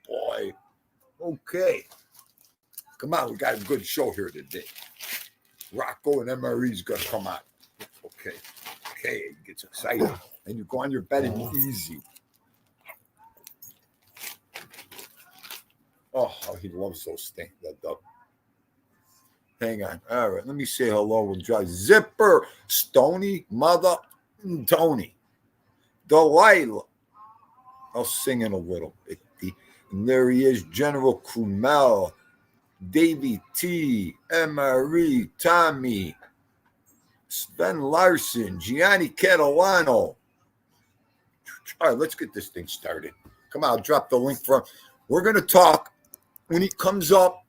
Boy. Okay. Come on, we got a good show here today. Rocco and MRE's gonna come on. Okay. Okay, he gets excited. And you go on your bed and easy. Oh, how he loves those things. Hang on. All right, let me say hello with Josh. Zipper, Stony, Mother, Tony, Delilah. I'll sing in a little bit. And there he is, General Krumel, Davey T, MRE, Tommy, Sven Larson, Gianni Catalano. All right, let's get this thing started. Come on, I'll drop the link for. We're going to talk. When he comes up,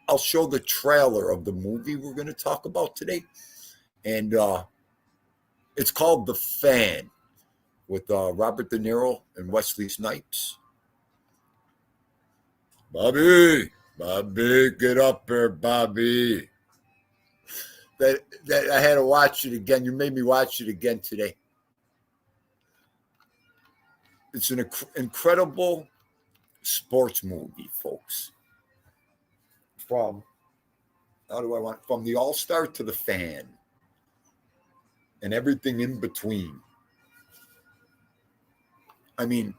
I'll show the trailer of the movie we're going to talk about today. And it's called The Fan with Robert De Niro and Wesley Snipes. Bobby, get up there, Bobby. That I had to watch it again. You made me watch it again today. It's an incredible sports movie, folks. From the All-Star to the Fan and everything in between. I mean,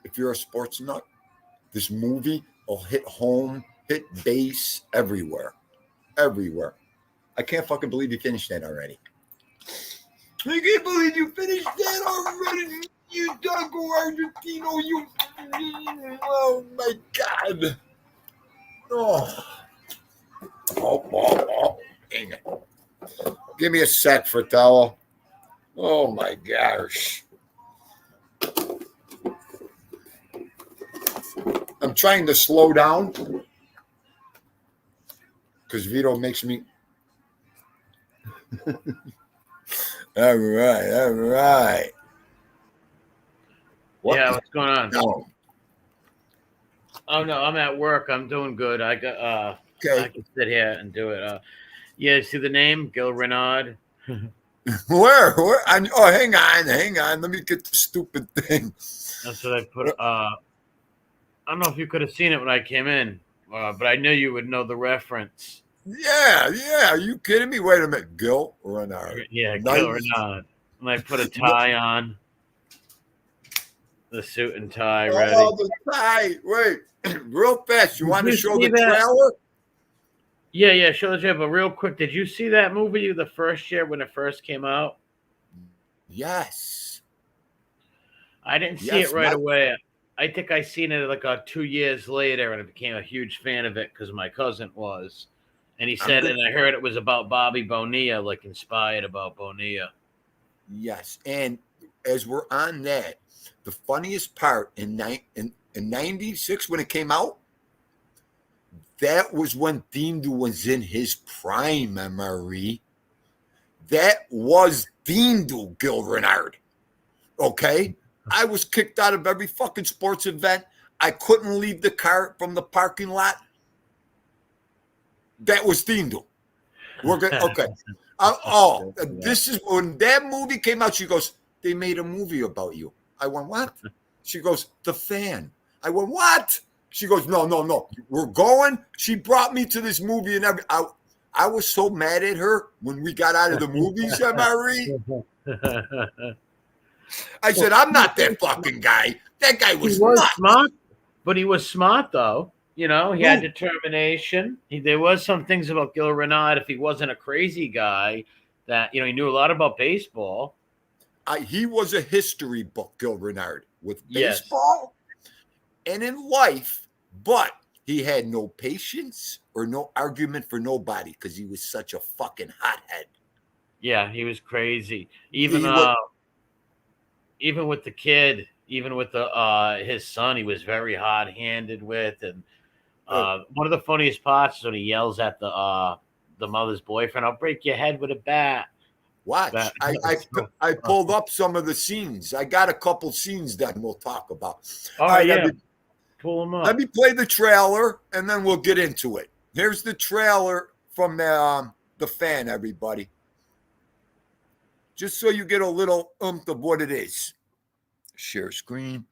if you're a sports nut, this movie will hit home, hit base everywhere. Everywhere. I can't fucking believe you finished that already. I can't believe you finished that already. You Dago Argentino, you. Oh my God. Oh. Dang it. Give me a sec, Fratello. Oh my gosh. I'm trying to slow down because Vito makes me. All right. Yeah, what's going on? No. Oh no, I'm at work. I'm doing good. I got Okay. I can sit here and do it. Yeah, see the name? Gil Renard. Where? Oh, hang on. Let me get the stupid thing. That's what I put. I don't know if you could have seen it when I came in, but I knew you would know the reference. Yeah. Are you kidding me? Wait a minute. Gil Renard. Yeah, Nice. Gil Renard. And I put a tie on. The suit and tie ready. Oh, the tie. Wait. Real fast. You want to show the that? trailer? Yeah, show the trailer. But real quick, did you see that movie the first year when it first came out? Yes. I didn't see it right away. I think I seen it like 2 years later, and I became a huge fan of it because my cousin was. And he said, and I heard it was about Bobby Bonilla, like inspired about Bonilla. Yes. And as we're on that, the funniest part in 96 when it came out, that was when Dindu was in his prime, Marie. That was Dindu, Gil Renard. Okay? I was kicked out of every fucking sports event. I couldn't leave the car from the parking lot. That was Dindu. We're good. Okay. This is when that movie came out. She goes, they made a movie about you. I went, what? She goes, The Fan. I went, what? She goes, no. We're going. She brought me to this movie and I was so mad at her when we got out of the movie, Marie. I said, I'm not that fucking guy. That guy was smart, but he was smart though. You know, he had determination. There was some things about Gil Renard. If he wasn't a crazy guy, that he knew a lot about baseball. He was a history book, Gil Renard, with baseball and in life, but he had no patience or no argument for nobody because he was such a fucking hothead. Yeah, he was crazy. Even with the kid, even with his son, he was very hard-handed with. And one of the funniest parts is when he yells at the mother's boyfriend, "I'll break your head with a bat." Watch. I pulled up some of the scenes. I got a couple scenes that we'll talk about. All right, yeah. Pull them up. Let me play the trailer, and then we'll get into it. Here's the trailer from the Fan, everybody. Just so you get a little of what it is. Share screen.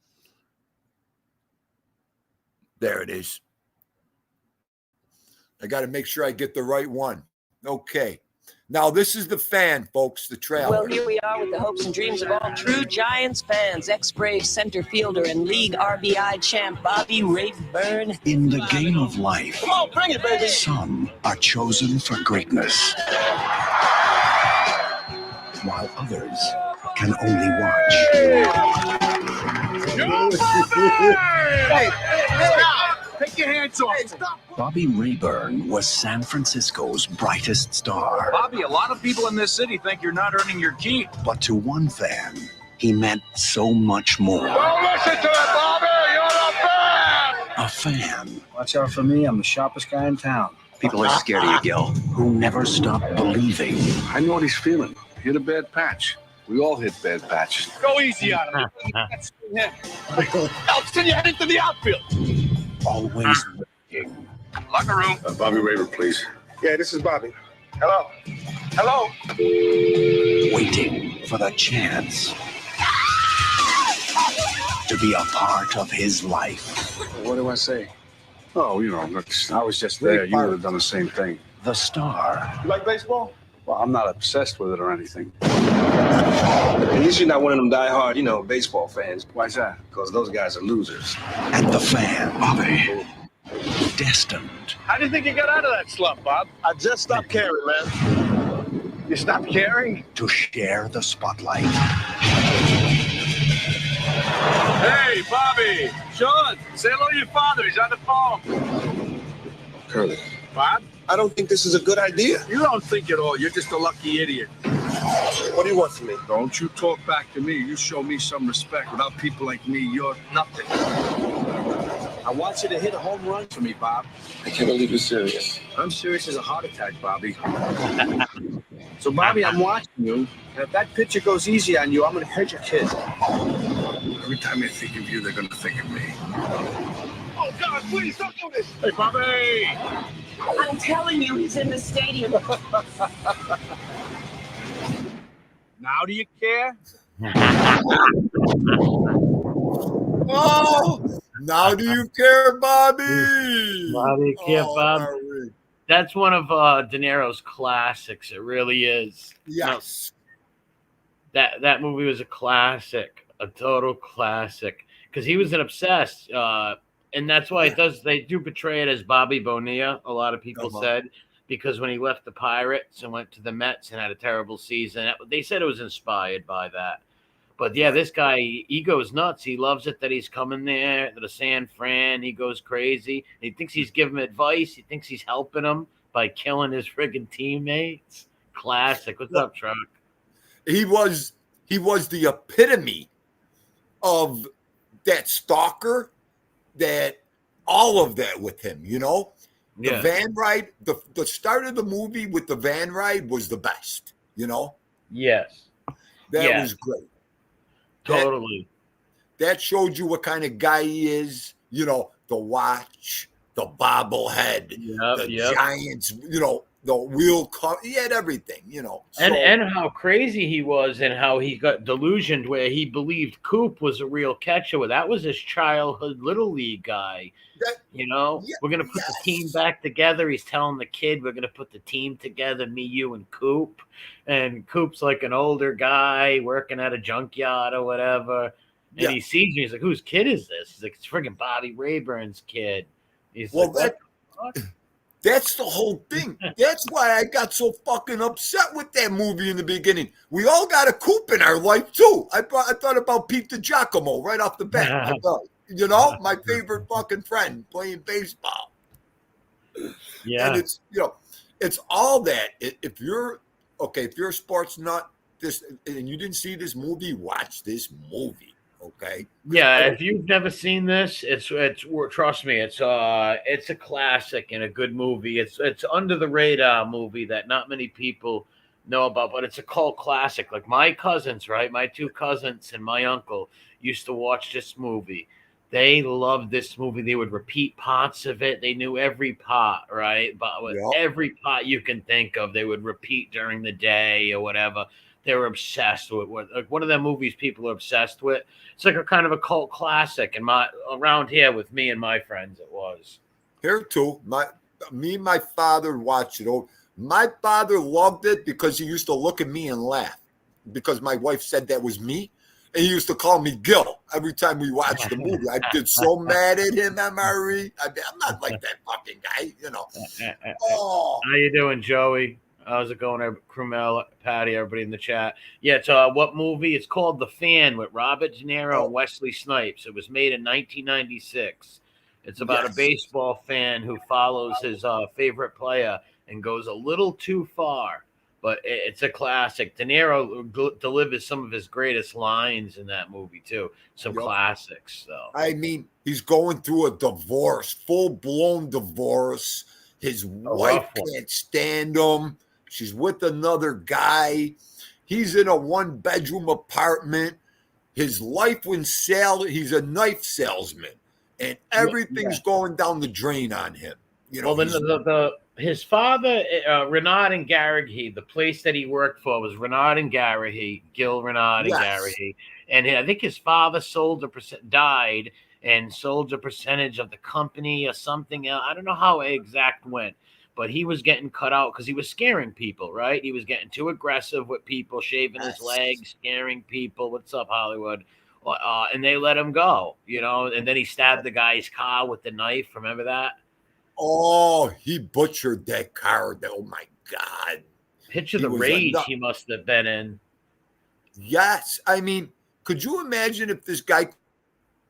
There it is. I got to make sure I get the right one. Okay. Now, this is the Fan, folks, the trailer. Well, here we are with the hopes and dreams of all true Giants fans. Ex-Brave center fielder and league RBI champ Bobby Rayburn. In the game of life, Come on, bring it, baby. Some are chosen for greatness, while others can only watch. Hey, take your hands off. Stop. Bobby Rayburn was San Francisco's brightest star. Bobby, a lot of people in this city think you're not earning your keep. But to one fan, he meant so much more. Don't listen to it, Bobby! You're a fan! A fan. Watch out for me. I'm the sharpest guy in town. People are scared of you, Gil. Who never stopped believing. I know what he's feeling. Hit a bad patch. We all hit bad patches. Go easy on him. That's him. Elks, send your head into the outfield. Always waiting. Locker room. Bobby Rayburn, please. Yeah, this is Bobby. Hello. Hello. Waiting for the chance to be a part of his life. What do I say? Oh, I was just there. You would have done the same thing. The star. You like baseball? Well, I'm not obsessed with it or anything. At least you're not one of them diehard, baseball fans. Why's that? Because those guys are losers. And the fan, Bobby, destined. How do you think you got out of that slump, Bob? I just stopped caring, man. You stopped caring? To share the spotlight. Hey, Bobby. Sean, say hello to your father. He's on the phone. Curly. Bob? I don't think this is a good idea. You don't think at all. You're just a lucky idiot. What do you want from me? Don't you talk back to me. You show me some respect. Without people like me, you're nothing. I want you to hit a home run for me, Bob. I can't believe you're serious. I'm serious as a heart attack, Bobby. So, Bobby, I'm watching you. And if that pitcher goes easy on you, I'm going to hurt your kid. Every time they think of you, they're going to think of me. Oh, God, please don't do this. Hey, Bobby. I'm telling you, he's in the stadium. Now do you care? Oh, now do you care, Bobby? Now do you care, Bob? Marie. That's one of De Niro's classics. It really is. Yes. That movie was a classic, a total classic, because he was an obsessed, and that's why they do portray it as Bobby Bonilla. A lot of people said, because when he left the Pirates and went to the Mets and had a terrible season, they said it was inspired by that. But yeah, this guy, he goes nuts. He loves it that he's coming there to the San Fran. He goes crazy. He thinks he's giving him advice. He thinks he's helping him by killing his friggin' teammates. Classic. What's up, Truck? He was the epitome of that stalker, that all of that with him, you know? The van ride, the start of the movie with the van ride was the best, you know? Yes. That was great. Totally. That showed you what kind of guy he is, you know, the watch, the bobblehead, the Giants, you know, the wheel car. He had everything, you know. So, and how crazy he was, and how he got delusioned where he believed Coop was a real catcher. That was his childhood little league guy. You know, we're going to put the team back together. He's telling the kid, we're going to put the team together, me, you, and Coop. And Coop's like an older guy working at a junkyard or whatever. And he sees me. He's like, whose kid is this? He's like, it's friggin' Bobby Rayburn's kid. He's that's the whole thing. That's why I got so fucking upset with that movie in the beginning. We all got a Coop in our life, too. I thought about Pete DiGiacomo right off the bat. I thought, you know, my favorite fucking friend playing baseball. Yeah. And it's, you know, it's all that. If you're a sports nut, and you didn't see this movie, watch this movie. Okay. Yeah, if you've never seen this, it's trust me, it's a classic and a good movie. It's under the radar movie that not many people know about, but it's a cult classic. Like my cousins, right? My two cousins and my uncle used to watch this movie. They loved this movie. They would repeat parts of it. They knew every part, right? But every part you can think of, they would repeat during the day or whatever. They were obsessed with like one of the movies people are obsessed with. It's like a kind of a cult classic, and around here with me and my friends, it was. Here too, me and my father watched it. My father loved it because he used to look at me and laugh because my wife said that was me, and he used to call me Gil every time we watched the movie. I get so mad at him, MRE. I'm not like that fucking guy, you know. Oh, how you doing, Joey? How's it going, Krumel, Patty, everybody in the chat? Yeah, it's what movie? It's called The Fan with Robert De Niro and Wesley Snipes. It was made in 1996. It's about a baseball fan who follows his favorite player and goes a little too far. But it's a classic. De Niro delivers some of his greatest lines in that movie, too. Some classics, though. I mean, he's going through a divorce, full-blown divorce. His wife can't stand him. She's with another guy. He's in a one-bedroom apartment. His life went he's a knife salesman, and everything's going down the drain on him. You know, his father, Renard and Garrigy, the place that he worked for was Renard and Garrigy, Gil Renard and Garrigy, and I think his father died and sold a percentage of the company or something else. I don't know how exact went. But he was getting cut out because he was scaring people, right? He was getting too aggressive with people, shaving his legs, scaring people. What's up, Hollywood? And they let him go, you know. And then he stabbed the guy's car with the knife. Remember that? Oh, he butchered that car. Oh, my God. Picture the rage he must have been in. Yes. I mean, could you imagine if this guy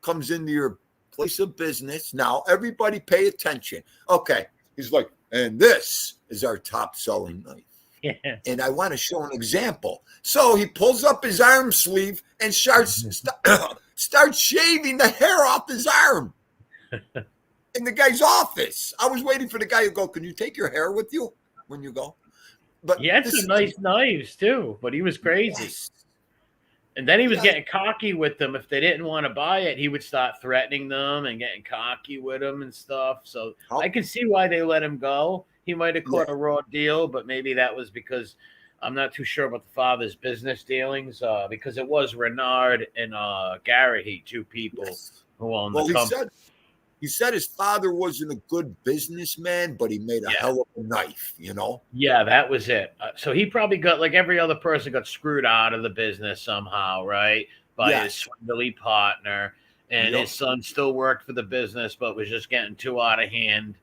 comes into your place of business? Now, everybody pay attention. Okay. He's like, and this is our top selling knife. Yeah. And I want to show an example. So he pulls up his arm sleeve and starts shaving the hair off his arm in the guy's office. I was waiting for the guy to go, can you take your hair with you when you go? But he had some nice knives too, but he was crazy. Yes. And then he was getting cocky with them. If they didn't want to buy it, he would start threatening them and getting cocky with them and stuff. So I can see why they let him go. He might have caught a raw deal, but maybe that was because I'm not too sure about the father's business dealings because it was Renard and Garrity, two people who own the company. He said his father wasn't a good businessman, but he made a hell of a knife, Yeah, that was it. So he probably got, like every other person, got screwed out of the business somehow, right? By his swindly partner. And his son still worked for the business, but was just getting too out of hand.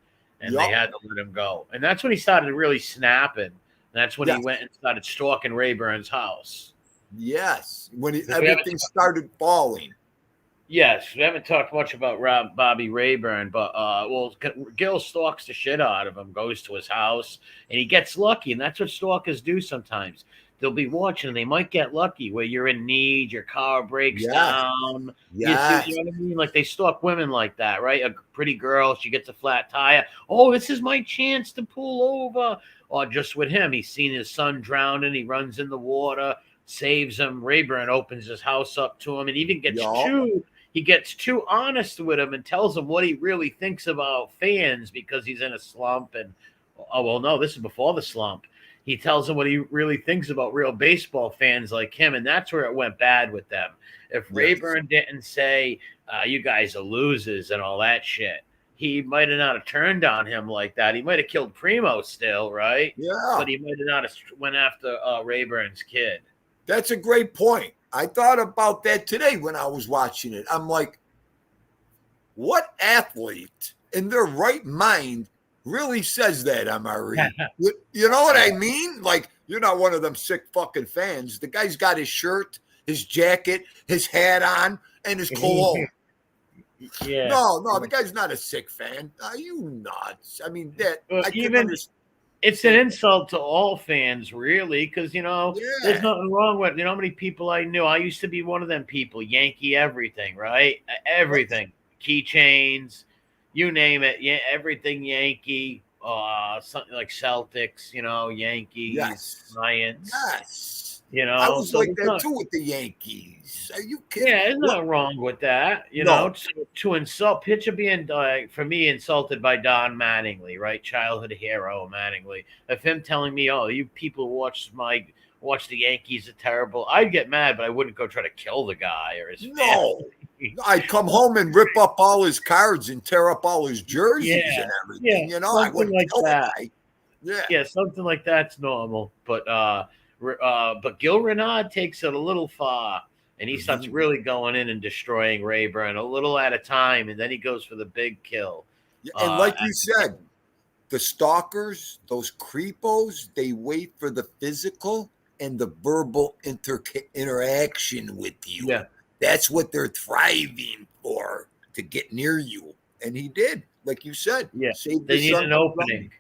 And they had to let him go. And that's when he started really snapping. That's when he went and started stalking Rayburn's house. Yes, when everything started falling. Yes, we haven't talked much about Bobby Rayburn, but Gil stalks the shit out of him, goes to his house, and he gets lucky, and that's what stalkers do sometimes. They'll be watching, and they might get lucky where you're in need, your car breaks down. Yes. You know what I mean? Like, they stalk women like that, right? A pretty girl, she gets a flat tire. Oh, this is my chance to pull over. Or just with him, he's seen his son drowning. He runs in the water, saves him. Rayburn opens his house up to him, and even gets too honest with him and tells him what he really thinks about fans because he's in a slump. And no, this is before the slump. He tells him what he really thinks about real baseball fans like him, and that's where it went bad with them. If Rayburn didn't say, you guys are losers and all that shit, he might have not have turned on him like that. He might have killed Primo still, right? Yeah. But he might have not have went after Rayburn's kid. That's a great point. I thought about that today when I was watching it. I'm like, what athlete in their right mind really says that, MRE? You know what I mean? Like, you're not one of them sick fucking fans. The guy's got his shirt, his jacket, his hat on, and his cologne. Yeah. No, the guy's not a sick fan. Are you nuts? I mean, it's an insult to all fans, really, because, there's nothing wrong with, how many people I knew. I used to be one of them people, Yankee everything, right? Everything. Keychains, you name it. Yeah, everything Yankee, something like Celtics, Yankees, Giants. Yes. I was like that too with the Yankees. Are you kidding? Yeah, there's nothing wrong with that. To insult, picture being, for me, insulted by Don Mattingly, right? Childhood hero Mattingly. Of him telling me, oh, you people watch the Yankees are terrible. I'd get mad, but I wouldn't go try to kill the guy or his family. I'd come home and rip up all his cards and tear up all his jerseys and everything. I wouldn't like kill that. the guy. Yeah, something like that's normal. But Gil Renard takes it a little far, and he starts really going in and destroying Rayburn a little at a time, and then he goes for the big kill. And like you said, the stalkers, those creepos, they wait for the physical and the verbal interaction with you. Yeah. That's what they're thriving for, to get near you. And he did, like you said. Yeah, they need an opening.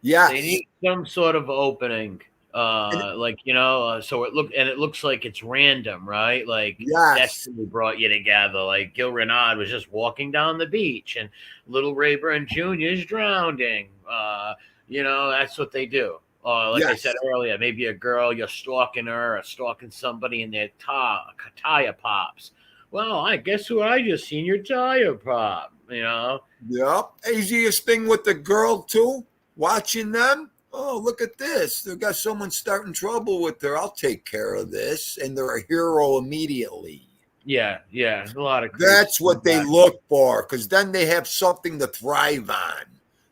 Yes. They need some sort of opening. So it looks like it's random, right? Like destiny brought you together. Like Gil Renard was just walking down the beach and little Rayburn Jr. is drowning. That's what they do. I said earlier, maybe a girl, you're stalking her or stalking somebody and their tire pops. Well, I guess who I just seen your tire pop, Yep. Easiest thing with the girl too, watching them. Oh, look at this. They've got someone starting trouble with her. I'll take care of this. And they're a hero immediately. Yeah. A lot of That's what they look for, because then they have something to thrive on.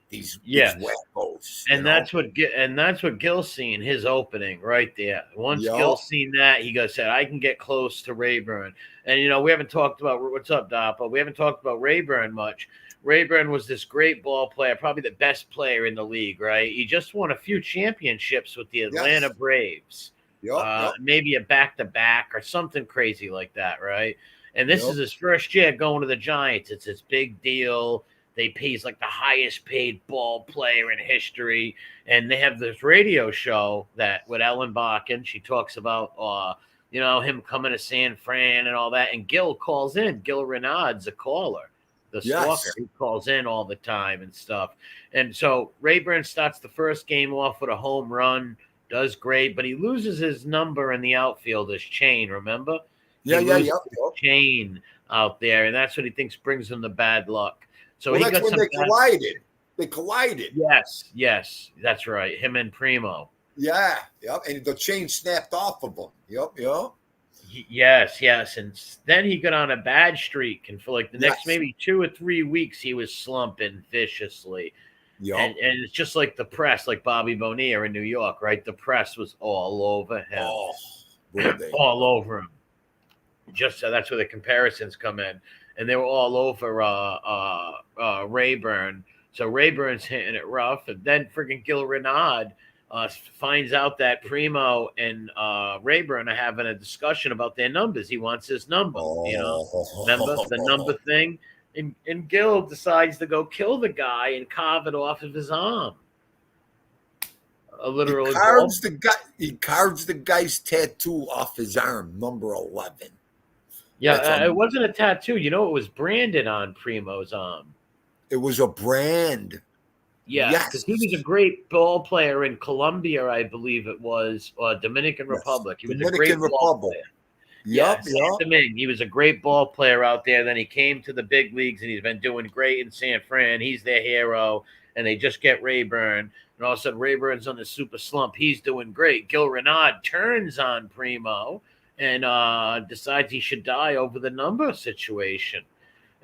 These wackos. And that's what Gil's seen, his opening right there. Once Gil's seen that, he said, I can get close to Rayburn. And we haven't talked about what's up, Doc, but we haven't talked about Rayburn much. Rayburn was this great ball player, probably the best player in the league, right? He just won a few championships with the Atlanta Braves. Maybe a back-to-back or something crazy like that, right? And this is his first year going to the Giants. It's his big deal. He's like the highest paid ball player in history. And they have this radio show that with Ellen Bakken, she talks about, him coming to San Fran and all that. And Gil calls in. Gil Renard's a caller. The stalker, he calls in all the time and stuff. And so Rayburn starts the first game off with a home run, does great, but he loses his number in the outfield, his chain, remember? Chain out there, and that's what he thinks brings him the bad luck. So that's when they collided. They collided. Yes, that's right. Him and Primo. Yeah, yep. And the chain snapped off of him. Yep. Yes, and then he got on a bad streak, and for like the next Yes. maybe 2 or 3 weeks, he was slumping viciously. Yep. And it's just like the press, like Bobby Bonilla in New York, right? The press was all over him, Oh, were they? all over him. Just so that's where the comparisons come in, and they were all over Rayburn. So Rayburn's hitting it rough, and then freaking Gil Renard finds out that Primo and Rayburn are having a discussion about their numbers. He wants his number, remember the number thing? And Gil decides to go kill the guy and carve it off of his arm. A literal He carves the guy's tattoo off his arm, number 11. Yeah, it wasn't a tattoo. You know, it was branded on Primo's arm. It was a brand. Yeah, because he was a great ball player in Colombia, I believe it was, or Dominican Republic. He was a great ball player. Yep. He was a great ball player out there. Then he came to the big leagues, and he's been doing great in San Fran. He's their hero, and they just get Rayburn. And all of a sudden, Rayburn's on the super slump. He's doing great. Gil Renard turns on Primo and decides he should die over the number situation.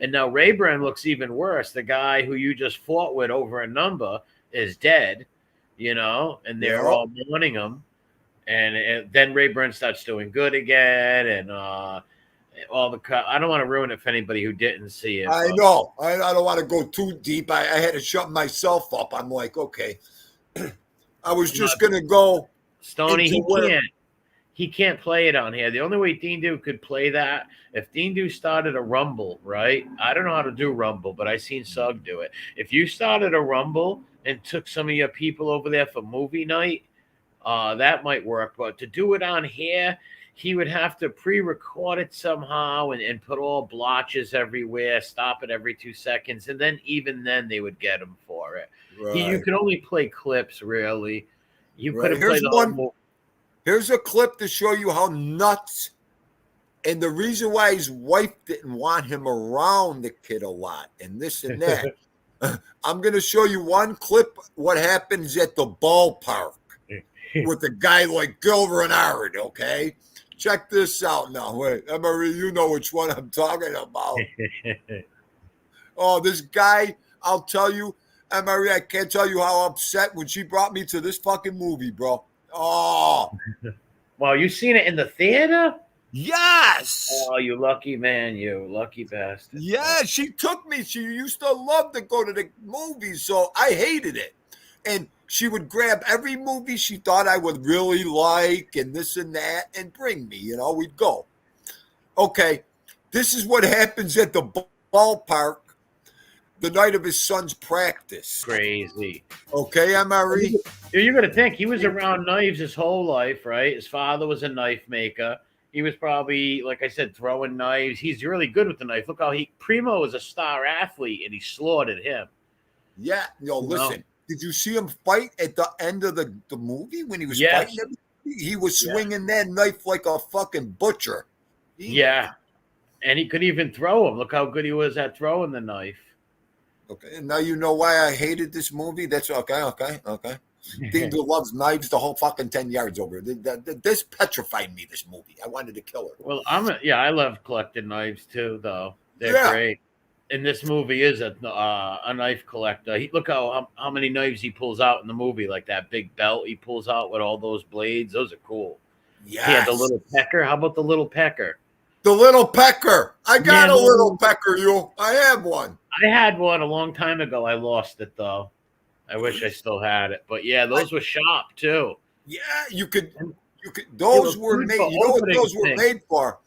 And now Rayburn looks even worse. The guy who you just fought with over a number is dead, and they're all mourning him. And then Rayburn starts doing good again, and I don't want to ruin it for anybody who didn't see it. I know. I don't want to go too deep. I had to shut myself up. I'm like, okay. I was just going to go. Stoney, he can't play it on here. The only way Dean Doo could play that, if Dean Doo started a Rumble, right? I don't know how to do Rumble, but I seen Sug do it. If you started a Rumble and took some of your people over there for movie night, that might work. But to do it on here, he would have to pre-record it somehow and put all blotches everywhere, stop it every 2 seconds, and then even then they would get him for it. Right. You could only play clips, really. You couldn't play the whole movie. Here's a clip to show you how nuts, and the reason why his wife didn't want him around the kid a lot, and this and that. I'm going to show you one clip what happens at the ballpark with a guy like Gil Renard, okay? Check this out now. Wait, Emery, you know which one I'm talking about. Oh, this guy, I'll tell you, Emery, I can't tell you how upset when she brought me to this fucking movie, bro. Oh. Wow, you seen it in the theater? Yes. Oh, you lucky man, you lucky bastard. Yeah, she took me. She used to love to go to the movies, so I hated it. And she would grab every movie she thought I would really like and this and that and bring me, we'd go. Okay, this is what happens at the ballpark the night of his son's practice. Crazy. Okay, Emery? You're going to think he was around knives his whole life, right? His father was a knife maker. He was probably, like I said, throwing knives. He's really good with the knife. Look how Primo was a star athlete, and he slaughtered him. Yeah. Listen. Did you see him fight at the end of the movie when he was fighting him? He was swinging that knife like a fucking butcher. Yeah. And he could even throw him. Look how good he was at throwing the knife. Okay. And now you know why I hated this movie? That's okay. Dean Doo loves knives the whole fucking 10 yards over. This petrified me, this movie. I wanted to kill her. Well, I love collecting knives too, though. They're great. And this movie is a knife collector. Look how many knives he pulls out in the movie, like that big belt he pulls out with all those blades. Those are cool. Yeah. He had the little pecker. How about the little pecker? The little pecker. I got a little pecker, I have one. I had one a long time ago. I lost it, though. I wish I still had it. But, yeah, those were sharp, too. Yeah, you could. Those were made. You know what those were made for?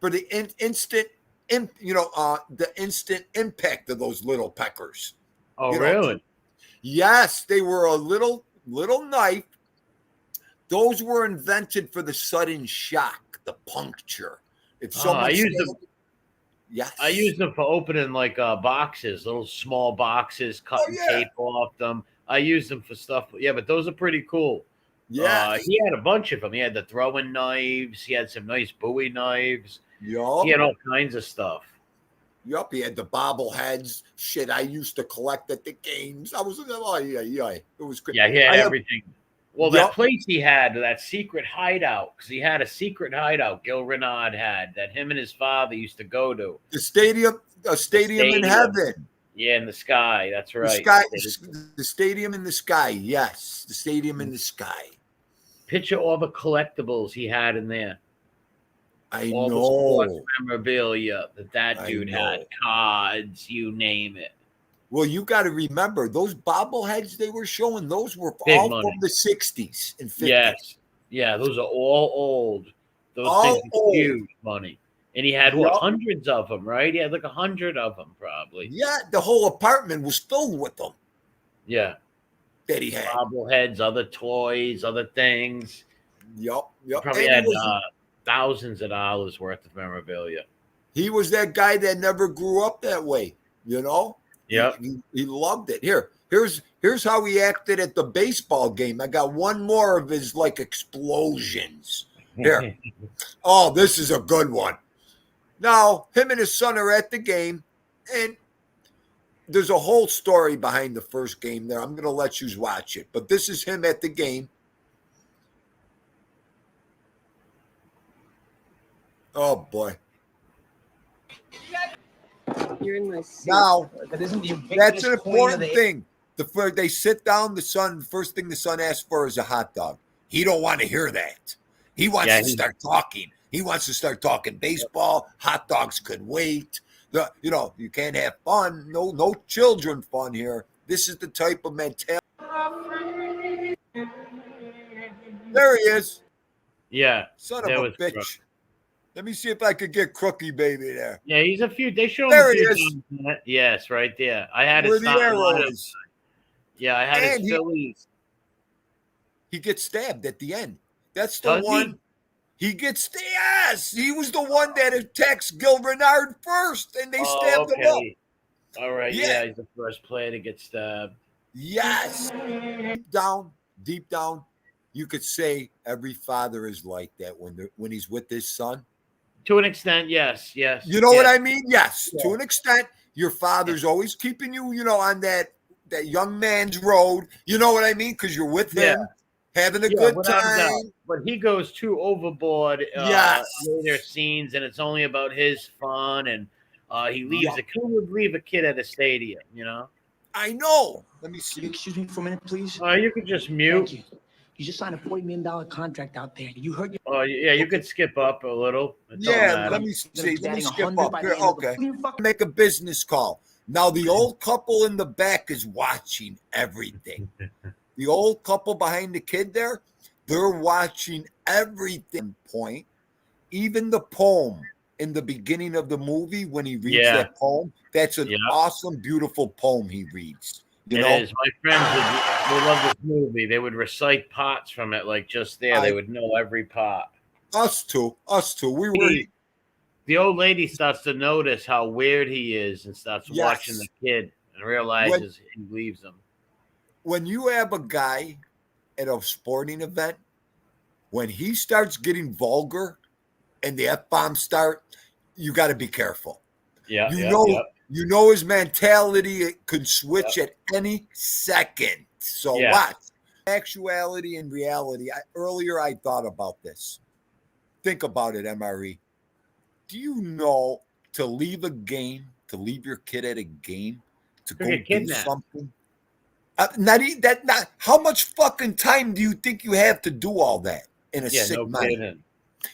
For the instant the instant impact of those little peckers. Oh, really? Yes, they were a little knife. Those were invented for the sudden shock, the puncture. If someone I used them. Yes, I used them for opening boxes, little small boxes, cutting tape off them. I used them for stuff. Yeah, but those are pretty cool. Yeah, he had a bunch of them. He had the throwing knives. He had some nice Bowie knives. Yup. He had all kinds of stuff. Yup. He had the bobbleheads. Shit, I used to collect at the games. It was great. Yeah, he had everything. Well, that place he had, that secret hideout, because he had a secret hideout. Gil Renard had that him and his father used to go to. The stadium, in heaven. Yeah, in the sky. That's right. The stadium in the sky. Yes, the stadium in the sky. Picture all the collectibles he had in there. All the sports memorabilia that dude had, cards, you name it. Well, you got to remember those bobbleheads they were showing; those were Big all money. from the '60s and '50s. Yes, yeah, those are all old. Those all things are old. huge money, and he had hundreds of them, right? He had like 100 of them, probably. Yeah, the whole apartment was filled with them. Yeah, that he had bobbleheads, other toys, other things. Yep. Probably had thousands of dollars worth of memorabilia. He was that guy that never grew up that way, you know. Yep. He loved it. Here's how he acted at the baseball game. I got one more of his like explosions. Here. Oh, this is a good one. Now, him and his son are at the game, and there's a whole story behind the first game there. I'm going to let you watch it. But this is him at the game. Oh, boy. You're in my seat. Now, that isn't the that's an important thing. They sit down, the first thing the son asks for is a hot dog. He don't want to hear that. He wants to start talking. He wants to start talking baseball. Hot dogs could wait. You can't have fun. No children fun here. This is the type of mentality. There he is. Yeah. Son of a bitch. Rough. Let me see if I could get Crookie Baby there. Yeah, he's a few. They showed there him a few he is. Yes, right there. I had where the arrow is. Yeah, I had his Phillies. He gets stabbed at the end. That's the one. He gets yes. He was the one that attacks Gil Renard first, and they stabbed him up. All right. Yeah, he's the first player to get stabbed. Yes. Deep down, you could say every father is like that when he's with his son. To an extent, yes. You know what I mean? Yes. Yeah. To an extent, your father's always keeping you, on that young man's road. You know what I mean? Because you're with him, having a good time. But he goes too overboard later scenes, and it's only about his fun, and he leaves who would leave a kid at a stadium, I know. Let me see. Excuse me for a minute, please. You could just mute. Thank you. You just signed a $40 million contract out there. You heard your... Oh, yeah, you could skip up a little. Let me see. Let me skip up here. Okay. Make a business call. Now, the old couple in the back is watching everything. The old couple behind the kid there, they're watching everything. Point. Even the poem in the beginning of the movie when he reads that poem, that's an awesome, beautiful poem he reads. It is. My friends would love this movie. They would recite parts from it, like just there. They would know every part. Us too. We were. The old lady starts to notice how weird he is and starts watching the kid and realizes he leaves him. When you have a guy at a sporting event, when he starts getting vulgar and the F-bombs start, you got to be careful. Yeah. You know his mentality could switch at any second. So watch. Actuality and reality. Earlier I thought about this. Think about it, MRE. Do you know to leave a game, to leave your kid at a game, to go do something? How much fucking time do you think you have to do all that in a sick mind?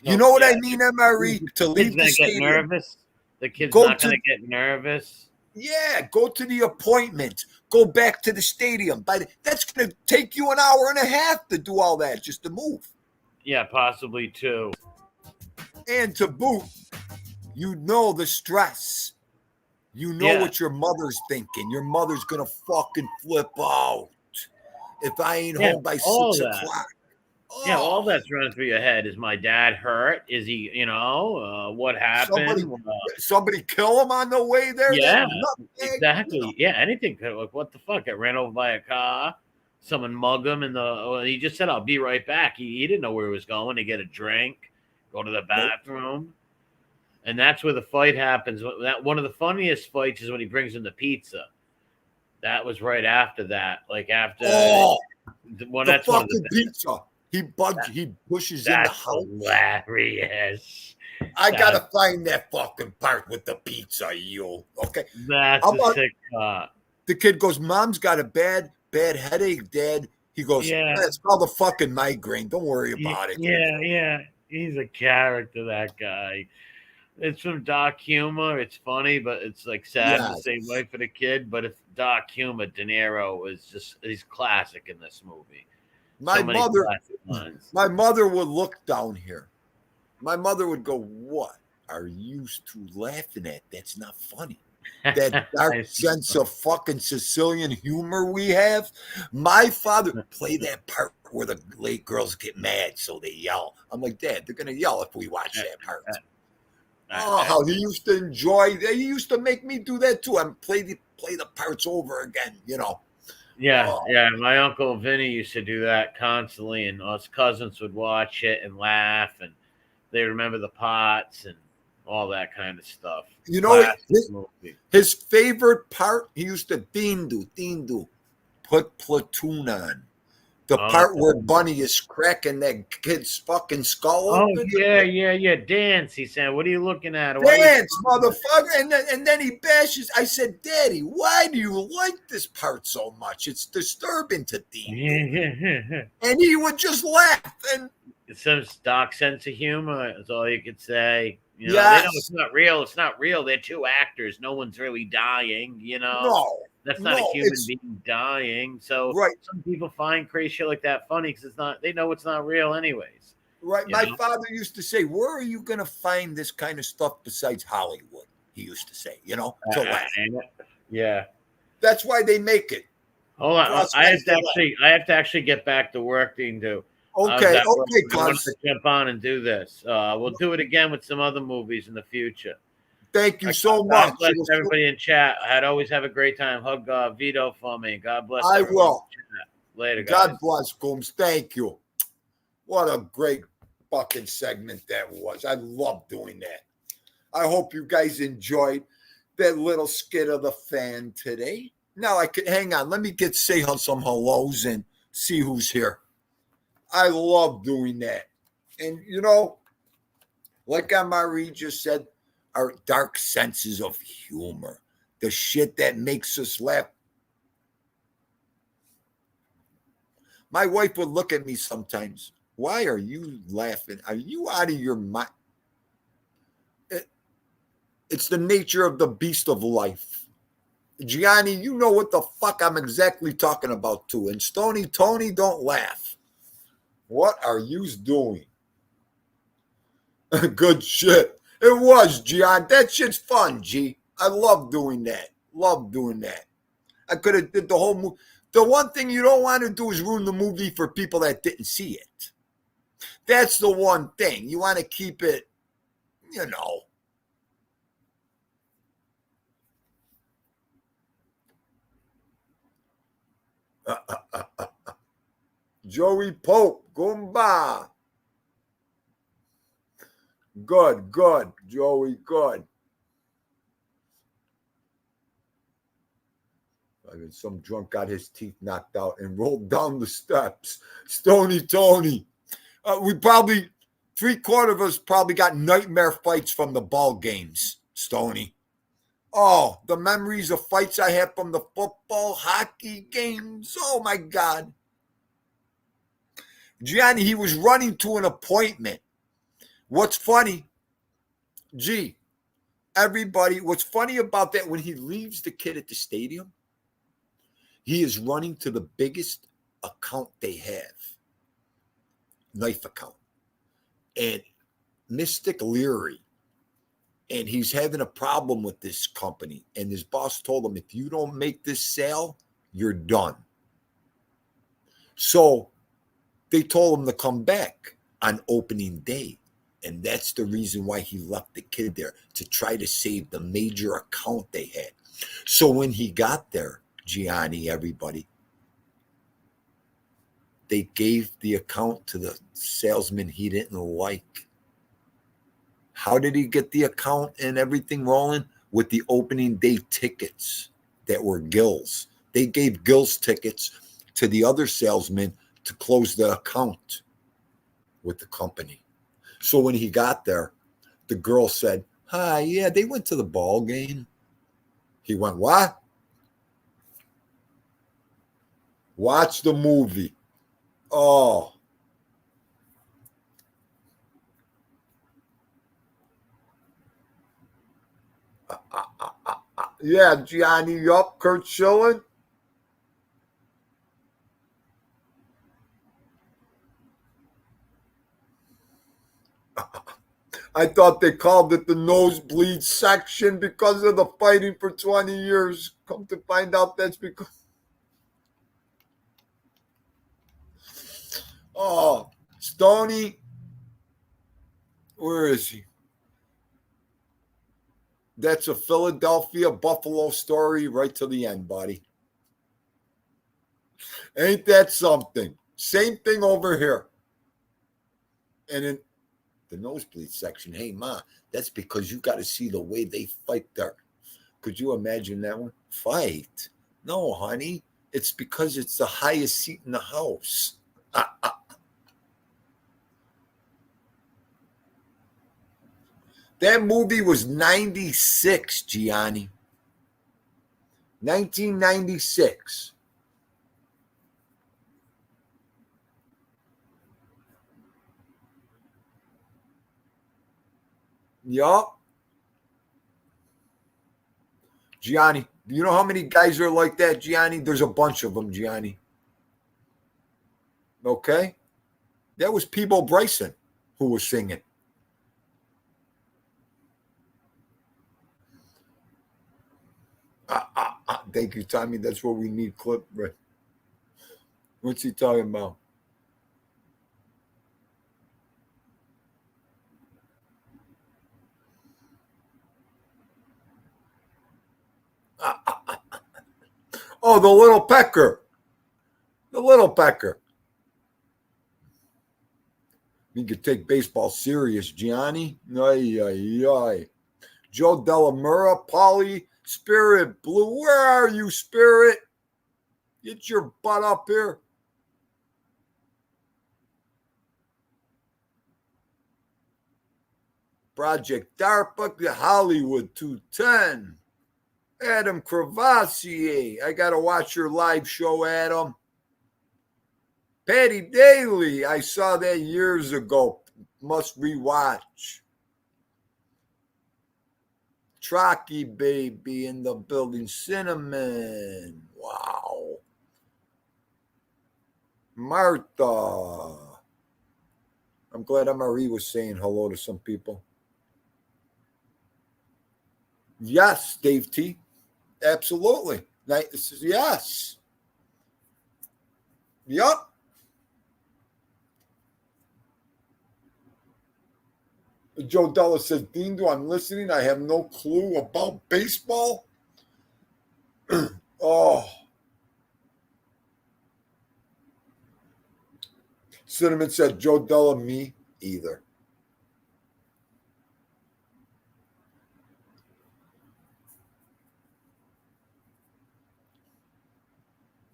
You know what I mean, MRE? To leave the stadium. Get nervous. The kid's not going to get nervous. Yeah, go to the appointment. Go back to the stadium. That's going to take you an hour and a half to do all that, just to move. Yeah, possibly two. And to boot, you know the stress. You know what your mother's thinking. Your mother's going to fucking flip out if I ain't home by 6 o'clock. Yeah, all that's running through your head. Is my dad hurt? Is he, what happened? Somebody kill him on the way there? Yeah, exactly. Yeah, anything. Like, what the fuck? Got ran over by a car. Someone mugged him. He just said, I'll be right back. He didn't know where he was going to get a drink, go to the bathroom. And that's where the fight happens. One of the funniest fights is when he brings him the pizza. That was right after that. Like after Well, The that's one of fucking the pizza. He pushes in the That's house. hilarious. I gotta find that fucking part with the pizza, you. Okay. That's How a about sick part. the kid goes, Mom's got a bad headache, Dad. He goes, Yeah. It's called a fucking migraine. Don't worry about it. Yeah. He's a character, that guy. It's from Dark Humor. It's funny, but it's like sad in the Yes. same way for the kid. But it's Dark Humor. De Niro he's classic in this movie. My So many mother, classic lines. my mother would look down here. My mother would go, What are you two laughing at? That's not funny. That dark sense of fucking Sicilian humor we have. My father play that part where the late girls get mad, so they yell. I'm like, Dad, they're gonna yell if we watch that part. Oh, how he used to enjoy. He used to make me do that too. I'm play the parts over again. Yeah. My uncle Vinny used to do that constantly, and us cousins would watch it and laugh, and they remember the parts and all that kind of stuff. His favorite part, he used to Dindu, put Platoon on. The part where Bunny is cracking that kid's fucking skull open. Yeah. Dance, he said. What are you looking at? Dance, motherfucker. And then he bashes. I said, Daddy, why do you like this part so much? It's disturbing to Dindu. And he would just laugh. And it's some dark sense of humor. That's all you could say. They know it's not real. It's not real. They're two actors. No one's really dying. No, that's not a human being dying. So some people find crazy shit like that funny because it's not. They know it's not real, anyways. Right. My father used to say, "Where are you going to find this kind of stuff besides Hollywood?" He used to say, to laugh. Yeah. That's why they make it. Hold on. I have to actually get back to work, Dean. Okay, I want cuz. to jump on and do this. We'll do it again with some other movies in the future. Thank you so much. God bless everybody in chat. I'd always have a great time. Hug Vito for me. God bless. I will. Later, guys. God bless, Gooms. Thank you. What a great fucking segment that was. I love doing that. I hope you guys enjoyed that little skit of the fan today. Now I could hang on. Let me say some hellos and see who's here. I love doing that. And, like Amari just said, our dark senses of humor, the shit that makes us laugh. My wife would look at me sometimes. Why are you laughing? Are you out of your mind? It's the nature of the beast of life. Gianni, you know what the fuck I'm exactly talking about too. And Stony Tony, don't laugh. What are you doing? Good shit. It was, Gian. That shit's fun, G. I love doing that. I could have did the whole movie. The one thing you don't want to do is ruin the movie for people that didn't see it. That's the one thing. You want to keep it, Joey Pope, Goomba. Good, Joey, good. I mean, some drunk got his teeth knocked out and rolled down the steps. Stony Tony. We probably, 3/4 of us probably got nightmare fights from the ball games, Stony. Oh, the memories of fights I had from the football, hockey games. Oh, my God. Gianni, he was running to an appointment. What's funny, what's funny about that, when he leaves the kid at the stadium, he is running to the biggest account they have, knife account, and Mystic Leary, and he's having a problem with this company, and his boss told him, if you don't make this sale, you're done. So they told him to come back on opening day. And that's the reason why he left the kid there, to try to save the major account they had. So when he got there, Gianni, everybody, they gave the account to the salesman he didn't like. How did he get the account and everything rolling? With the opening day tickets that were Gills. They gave Gills tickets to the other salesman to close the account with the company. So when he got there, the girl said, "Hi, yeah, they went to the ball game." He went, "What?" Watch the movie. Oh. Yeah, Gianni, yup, Kurt Schilling. I thought they called it the nosebleed section because of the fighting for 20 years. Come to find out that's because... Oh, Stoney. Where is he? That's a Philadelphia Buffalo story right to the end, buddy. Ain't that something? Same thing over here. And in the nosebleed section, hey, Ma, that's because you got to see the way they fight there. Could you imagine that one? Fight? No, honey. It's because it's the highest seat in the house. That movie was 96, Gianni. 1996. Yup. Gianni, do you know how many guys are like that, Gianni? There's a bunch of them, Gianni. Okay? That was Peebo Bryson who was singing. Thank you, Tommy. That's what we need. Clip. Right. What's he talking about? Oh, the little pecker. The little pecker. You could take baseball serious, Gianni. Ay, ay, ay. Joe Delamura, Paulie, Spirit Blue. Where are you, Spirit? Get your butt up here. Project DARPA, Hollywood 210. Adam Cravassier. I got to watch your live show, Adam. Patty Daly. I saw that years ago. Must rewatch. Trocky baby in the building. Cinnamon. Wow. Martha. I'm glad MRE was saying hello to some people. Yes, Dave T. Absolutely. Yes. Yup. Joe Della says, Dindo, I'm listening. I have no clue about baseball. Oh. Cinnamon said, Joe Della, me either.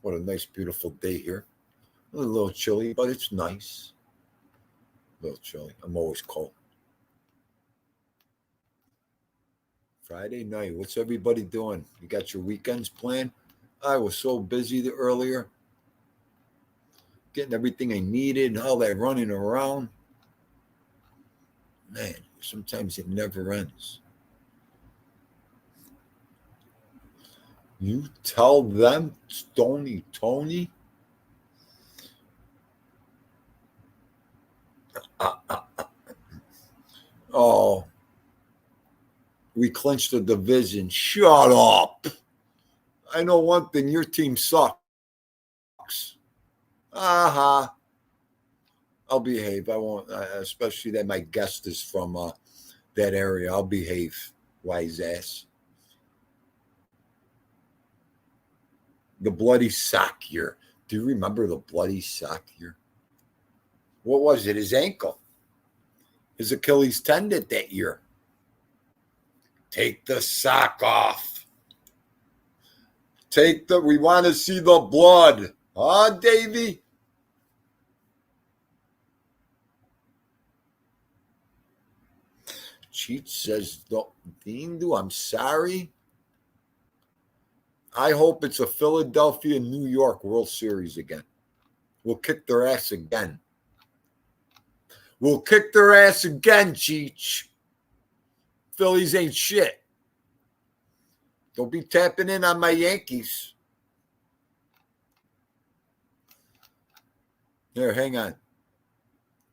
What a nice, beautiful day here. A little chilly, but it's nice. A little chilly. I'm always cold. Friday night. What's everybody doing? You got your weekends planned? I was so busy earlier. Getting everything I needed and all that running around. Man, sometimes it never ends. You tell them, Stony Tony. Oh, we clinched the division. Shut up. I know one thing. Your team sucks. Uh-huh. I'll behave. I won't, especially that my guest is from that area. I'll behave, wise ass. The bloody sock year. Do you remember the bloody sock year? What was it? His ankle. His Achilles tendon that year. Take the sock off. We want to see the blood. Huh, Davey? Cheech says, Dean, I'm sorry. I hope it's a Philadelphia, New York World Series again. We'll kick their ass again. We'll kick their ass again, Cheech. Phillies ain't shit. Don't be tapping in on my Yankees. Here, hang on.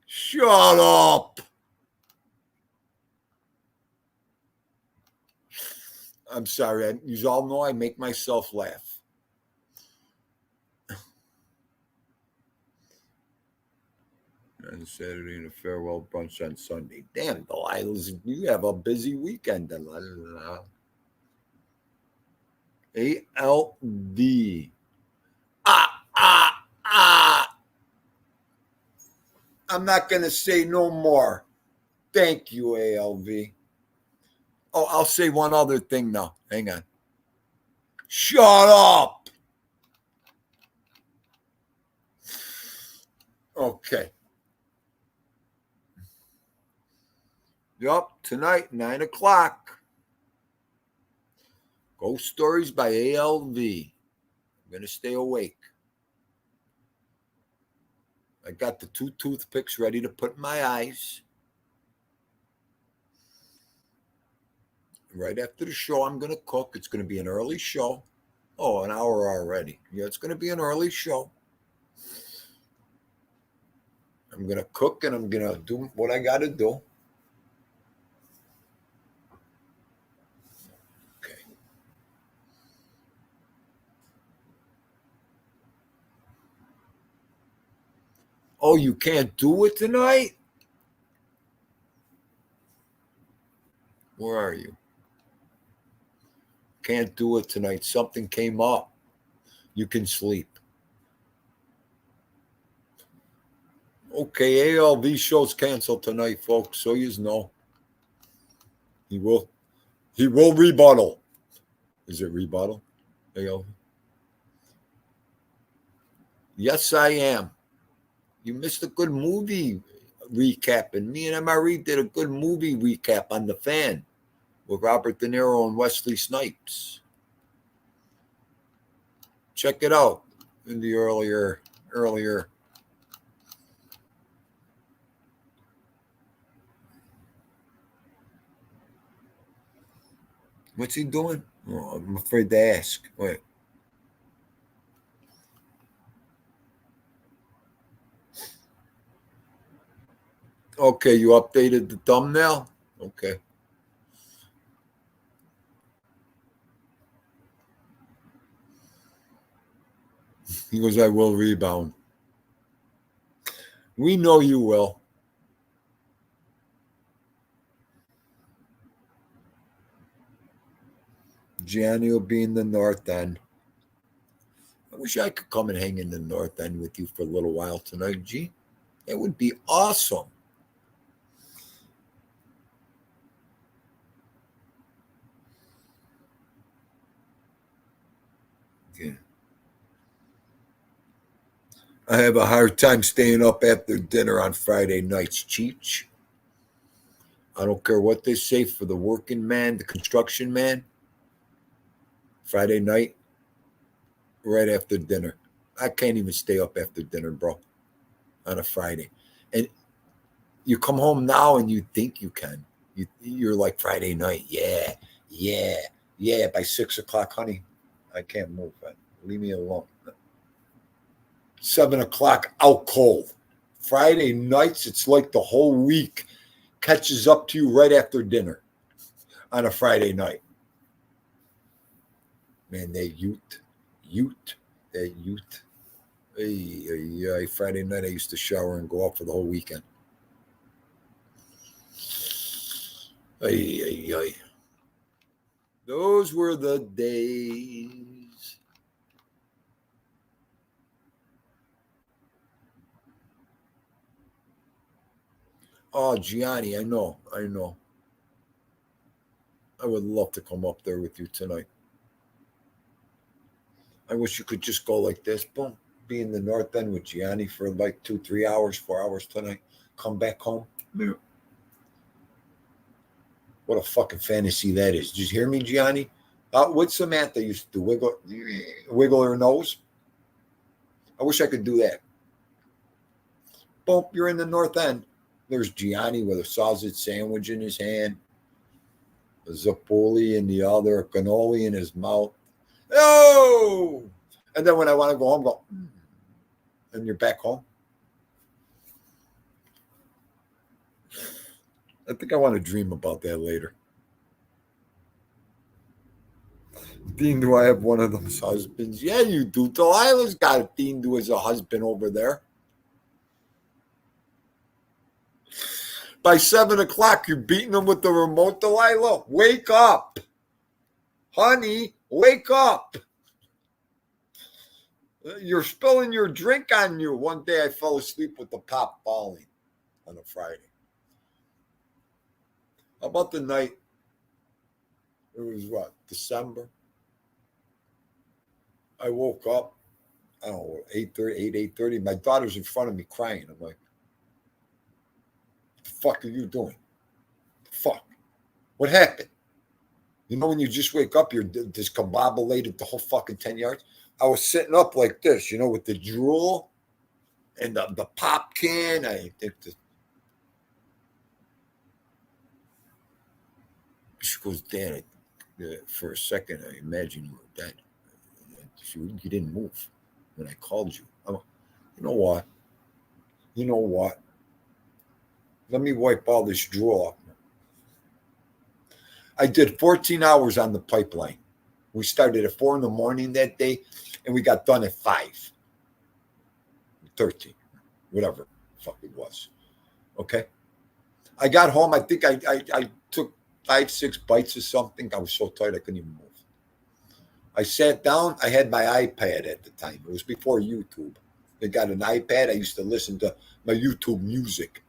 Shut up. I'm sorry. You all know I make myself laugh. On Saturday and a farewell brunch on Sunday. Damn, Delilah, you have a busy weekend, Delilah. ALD. I'm not going to say no more. Thank you, ALV. Oh, I'll say one other thing now. Hang on. Shut up. Okay. Yup, tonight, 9 o'clock. Ghost Stories by ALV. I'm going to stay awake. I got the 2 toothpicks ready to put in my eyes. Right after the show, I'm going to cook. It's going to be an early show. Oh, an hour already. Yeah, it's going to be an early show. I'm going to cook and I'm going to do what I got to do. Okay. Oh, you can't do it tonight? Where are you? Can't do it tonight. Something came up. You can sleep. Okay, ALV show's canceled tonight, folks. So you know. He will rebuttal. Is it rebuttal? ALV? Yes, I am. You missed a good movie recap, and me and MRE did a good movie recap on The Fan with Robert De Niro and Wesley Snipes. Check it out in the earlier. What's he doing? Oh, I'm afraid to ask. Wait. Okay, you updated the thumbnail? Okay. He goes, I will rebound. We know you will. Gianni will be in the North End. I wish I could come and hang in the North End with you for a little while tonight, G. It would be awesome. Yeah. I have a hard time staying up after dinner on Friday nights, Cheech. I don't care what they say for the working man, the construction man. Friday night, right after dinner. I can't even stay up after dinner, bro, on a Friday. And you come home now and you think you can. You're like, Friday night, yeah. By 6 o'clock, honey, I can't move. Leave me alone. 7 o'clock, out cold. Friday nights, it's like the whole week catches up to you right after dinner on a Friday night. Man, they ute. Friday night, I used to shower and go out for the whole weekend. Those were the days. Oh, Gianni, I know. I would love to come up there with you tonight. I wish you could just go like this. Boom, be in the North End with Gianni for like 2, 3 hours, 4 hours tonight. Come back home. What a fucking fantasy that is. Did you hear me, Gianni? What Samantha used to do, wiggle her nose. I wish I could do that. Boom, you're in the North End. There's Gianni with a sausage sandwich in his hand, a Zapoli in the other, a cannoli in his mouth. Oh! And then when I want to go home, go, and you're back home. I think I want to dream about that later. Dean, do I have one of those husbands? Yeah, you do. Delilah's got a Dean do as a husband over there. By 7 o'clock, you're beating them with the remote, Delilah. Wake up. Honey, wake up. You're spilling your drink on you. One day I fell asleep with the pop falling on a Friday. How about the night? It was what, December? I woke up, I don't know, 8:30. My daughter's in front of me crying. I'm like, the fuck are you doing? The fuck? What happened? You know when you just wake up, you're discombobulated the whole fucking 10 yards? I was sitting up like this, you know, with the drool and the pop can. I think she goes, Dad, for a second, I imagine you were dead. You didn't move when I called you. You know what? You know what? Let me wipe all this drool off. I did 14 hours on the pipeline. We started at 4 a.m. that day, and we got done at 5. 13, whatever the fuck it was. Okay? I got home. I think I took 5, 6 bites of something. I was so tired I couldn't even move. I sat down. I had my iPad at the time. It was before YouTube. They got an iPad. I used to listen to my YouTube music.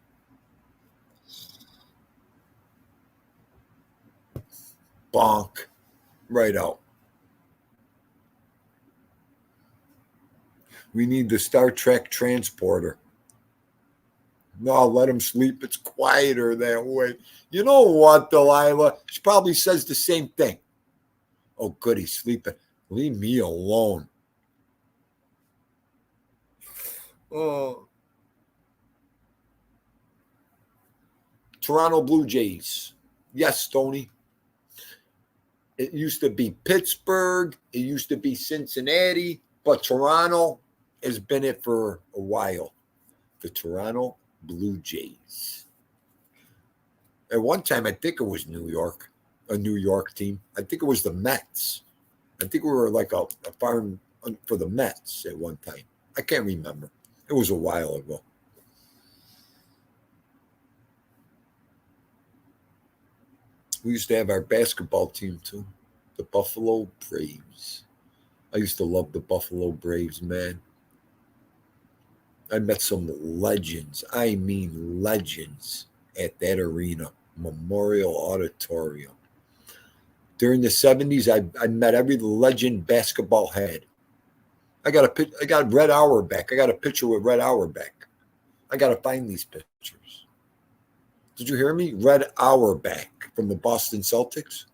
Bonk. Right out. We need the Star Trek transporter. No, let him sleep. It's quieter that way. You know what, Delilah? She probably says the same thing. Oh, good, he's sleeping. Leave me alone. Oh. Toronto Blue Jays. Yes, Tony. It used to be Pittsburgh. It used to be Cincinnati. But Toronto has been it for a while. The Toronto Blue Jays. At one time, I think it was New York, a New York team. I think it was the Mets. I think we were like a farm for the Mets at one time. I can't remember. It was a while ago. We used to have our basketball team too, the Buffalo Braves. I used to love the Buffalo Braves, man. I met some legends. I mean legends at that arena, Memorial Auditorium. During the 70s, I met every legend basketball head. I got Red Auerbach. I got a picture with Red Auerbach. I got to find these pictures. Did you hear me? Red Auerbach from the Boston Celtics.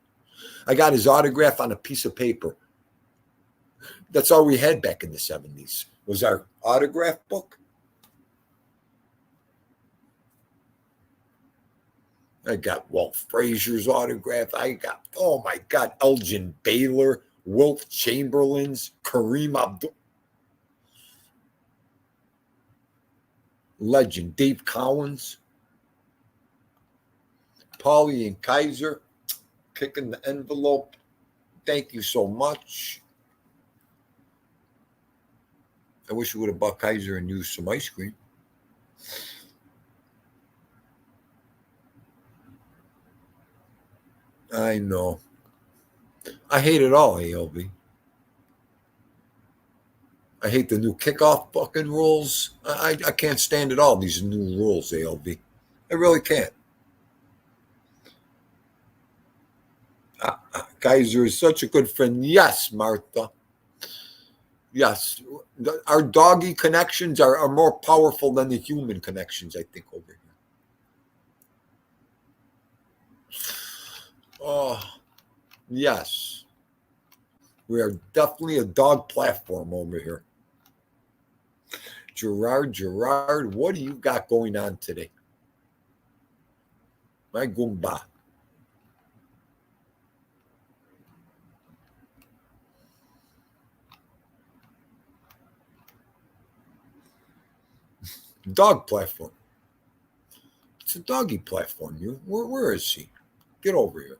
I got his autograph on a piece of paper. That's all we had back in the 70s, was our autograph book. I got Walt Frazier's autograph. I got, oh my God, Elgin Baylor, Wilt Chamberlain's, Kareem Abdul. Legend, Dave Cowens. Paulie and Kaiser, kicking the envelope. Thank you so much. I wish we would have bought Kaiser and used some ice cream. I know. I hate it all, ALB. I hate the new kickoff fucking rules. I can't stand it all, these new rules, ALB. I really can't. Kaiser is such a good friend. Yes, Martha. Yes, our doggy connections are more powerful than the human connections, I think, over here. Oh, yes. We are definitely a dog platform over here. Gerard, what do you got going on today? My Goomba. Dog platform. It's a doggy platform. Where is she? Get over here.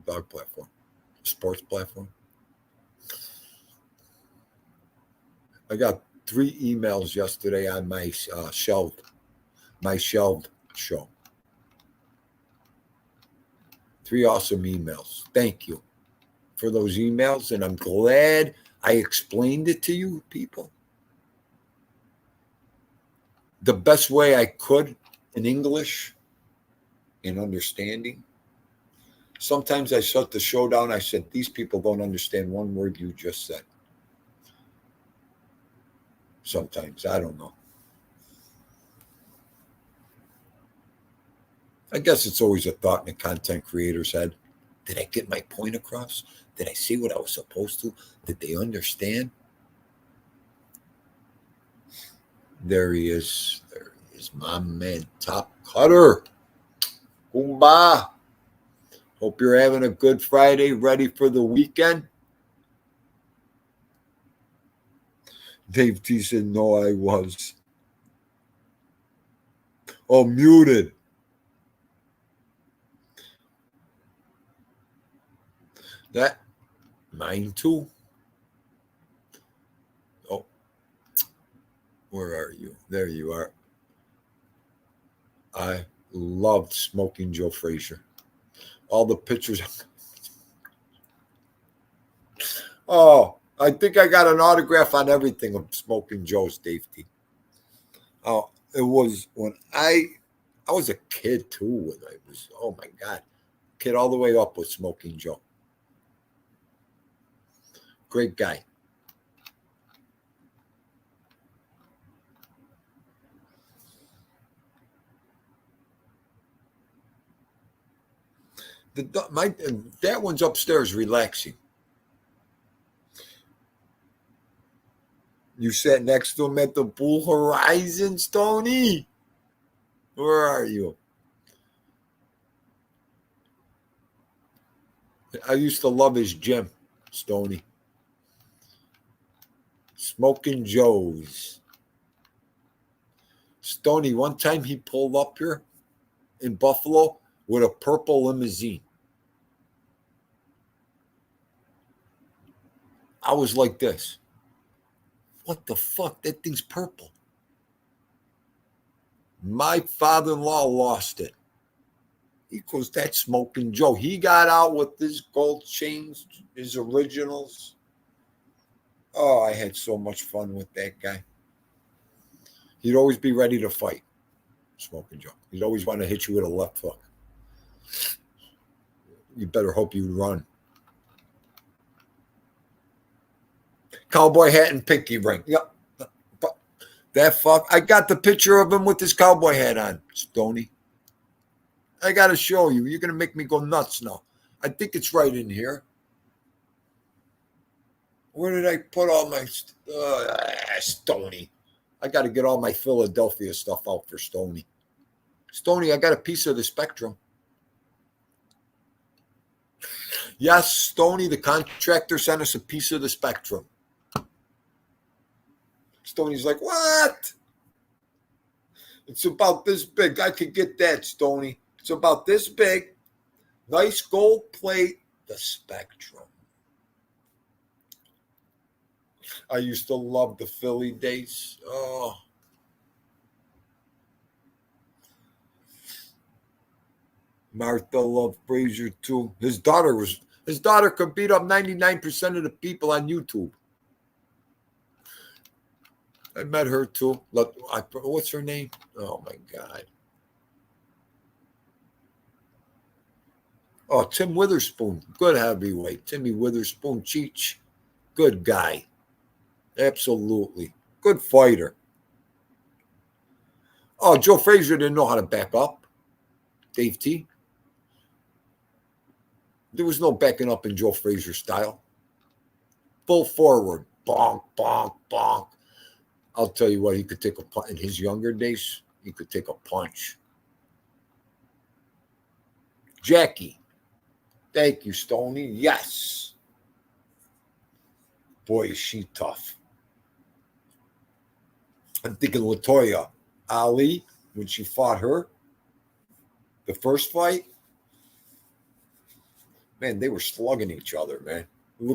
Dog platform. Sports platform. I got 3 emails yesterday on my shelved show. 3 awesome emails. Thank you for those emails, and I'm glad I explained it to you people the best way I could in English and understanding. Sometimes I shut the show down. I said, these people don't understand one word you just said. Sometimes, I don't know. I guess it's always a thought in a content creator's head. Did I get my point across? Did I say what I was supposed to? Did they understand? There he is. There he is, my man, Top Cutter. Goomba. Hope you're having a good Friday, ready for the weekend. Dave T said, no, I was. Oh, muted. That, mine too. Oh, where are you? There you are. I loved Smoking Joe Frazier. All the pictures. Oh, I think I got an autograph on everything of Smoking Joe's, Dave T. Oh, it was when I was a kid too. When I was, oh my God, kid all the way up with Smoking Joe. Great guy. That one's upstairs relaxing. You sat next to him at the Pool Horizons, Tony. Where are you? I used to love his gym, Stoney. Smoking Joe's. Stoney, one time he pulled up here in Buffalo with a purple limousine. I was like this. What the fuck? That thing's purple. My father-in-law lost it. He goes, that's Smoking Joe. He got out with his gold chains, his originals. Oh, I had so much fun with that guy. He'd always be ready to fight, Smoking Joe. He'd always want to hit you with a left hook. You better hope you run. Cowboy hat and pinky ring. Yep. That fuck. I got the picture of him with his cowboy hat on, Stoney. I got to show you. You're going to make me go nuts now. I think it's right in here. Where did I put all my Stoney? I got to get all my Philadelphia stuff out for Stoney. Stoney, I got a piece of the spectrum. Yes, Stoney, the contractor sent us a piece of the spectrum. Stoney's like, what? It's about this big. I could get that, Stoney. It's about this big. Nice gold plate. The spectrum. I used to love the Philly days. Oh. Martha loved Frazier too. His daughter could beat up 99% of the people on YouTube. I met her too. What's her name? Oh my God. Oh, Tim Witherspoon. Good heavyweight. Timmy Witherspoon, Cheech. Good guy. Absolutely. Good fighter. Oh, Joe Frazier didn't know how to back up. Dave T. There was no backing up in Joe Frazier style. Full forward. Bonk, bonk, bonk. I'll tell you what, he could take a punch. In his younger days, he could take a punch. Jackie. Thank you, Stoney. Yes. Boy, is she tough. I'm thinking Latoya Ali, when she fought her, the first fight, man, they were slugging each other, man. It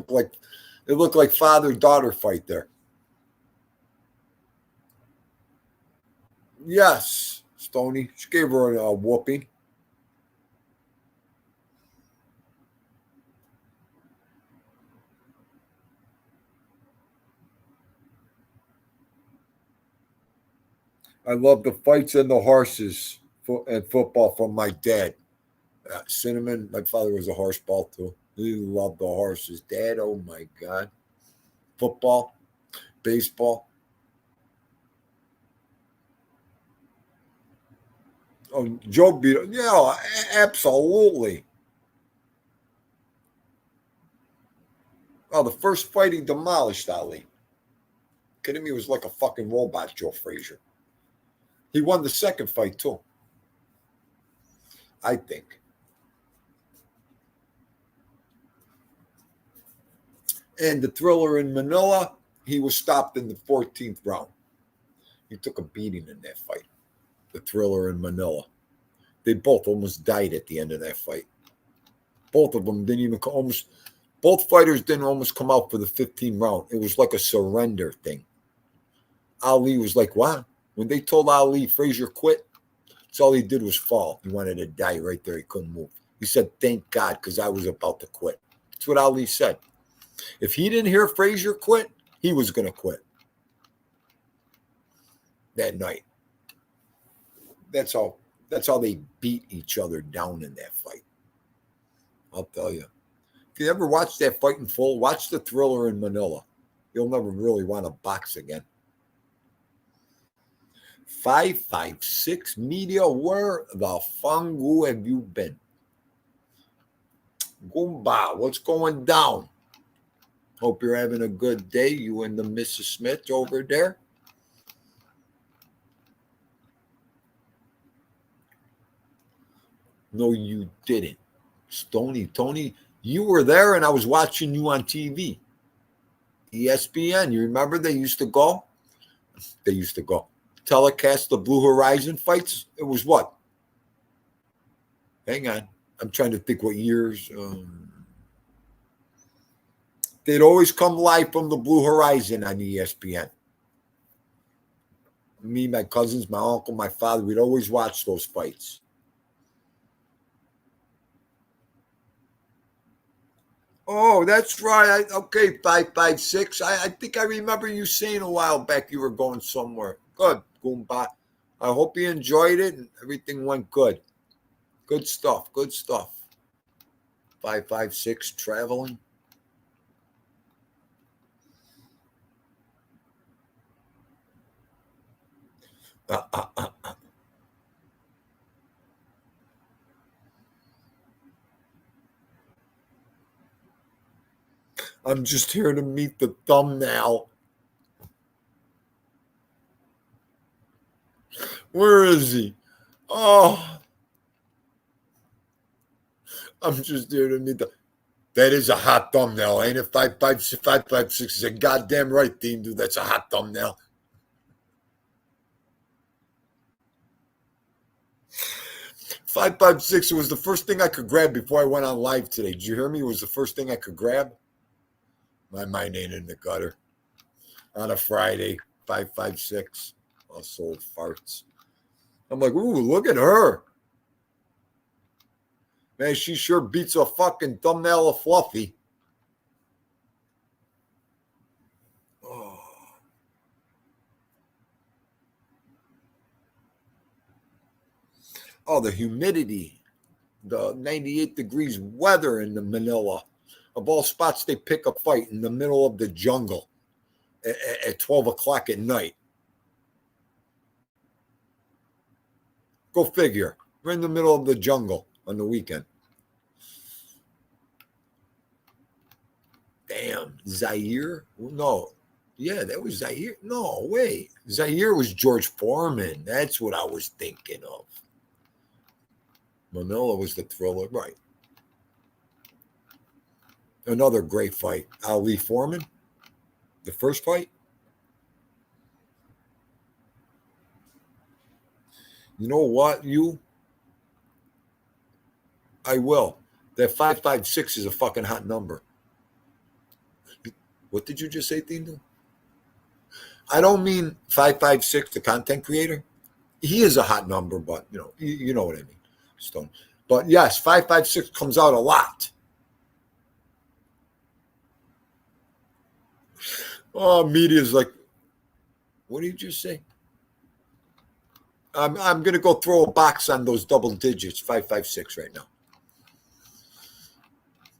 looked like father-daughter fight there. Yes, Stoney. She gave her a whooping. I love the fights and the horses and football from my dad. Cinnamon, my father was a horseball too. He loved the horses. Dad, oh my God. Football, baseball. Oh, Joe beat him. Yeah, absolutely. Oh, the first fight he demolished Ali. Kidding me? He was like a fucking robot, Joe Frazier. He won the second fight too, I think. And the Thriller in Manila, he was stopped in the 14th round. He took a beating in that fight. The Thriller in Manila. They both almost died at the end of that fight. Both of them didn't even both fighters didn't almost come out for the 15th round. It was like a surrender thing. Ali was like, what? When they told Ali Frazier quit, that's all he did was fall. He wanted to die right there. He couldn't move. He said, thank God, because I was about to quit. That's what Ali said. If he didn't hear Frazier quit, he was going to quit that night. That's how they beat each other down in that fight. I'll tell you. If you ever watch that fight in full, watch the Thriller in Manila. You'll never really want to box again. 556 Media, where the fungu have you been? Goomba, what's going down? Hope you're having a good day, you and the Mrs. Smith over there. No, you didn't. Tony, you were there and I was watching you on TV. ESPN, you remember they used to go? They used to go. Telecast the Blue Horizon fights. It was what? Hang on. I'm trying to think what years. They'd always come live from the Blue Horizon on ESPN. Me, my cousins, my uncle, my father, we'd always watch those fights. Oh, that's right. Okay, 556. I think I remember you saying a while back you were going somewhere. Good, Goomba. I hope you enjoyed it and everything went good. Good stuff. 556 traveling. I'm just here to meet the thumbnail. Where is he? Oh, I'm just here to meet the. That is a hot thumbnail, ain't it? 556 is a goddamn right, Dean, dude. That's a hot thumbnail. 556 was the first thing I could grab before I went on live today. Did you hear me? It was the first thing I could grab. My mind ain't in the gutter. On a Friday, 556. Also farts. I'm like, ooh, look at her. Man, she sure beats a fucking thumbnail of Fluffy. Oh, the humidity, the 98 degrees weather in the Manila. Of all spots, they pick a fight in the middle of the jungle at 12 o'clock at night. Go figure. We're in the middle of the jungle on the weekend. Damn, Zaire? No. Yeah, that was Zaire. No, wait. Zaire was George Foreman. That's what I was thinking of. Manila was the Thriller. Right. Another great fight. Ali Foreman. The first fight. You know what? I will. That 556 is a fucking hot number. What did you just say, Tino? I don't mean 556, the content creator. He is a hot number, but you know what I mean, Stone. But yes, 556 comes out a lot. Oh, media's like, what did you say? I'm gonna go throw a box on those double digits, 556 right now.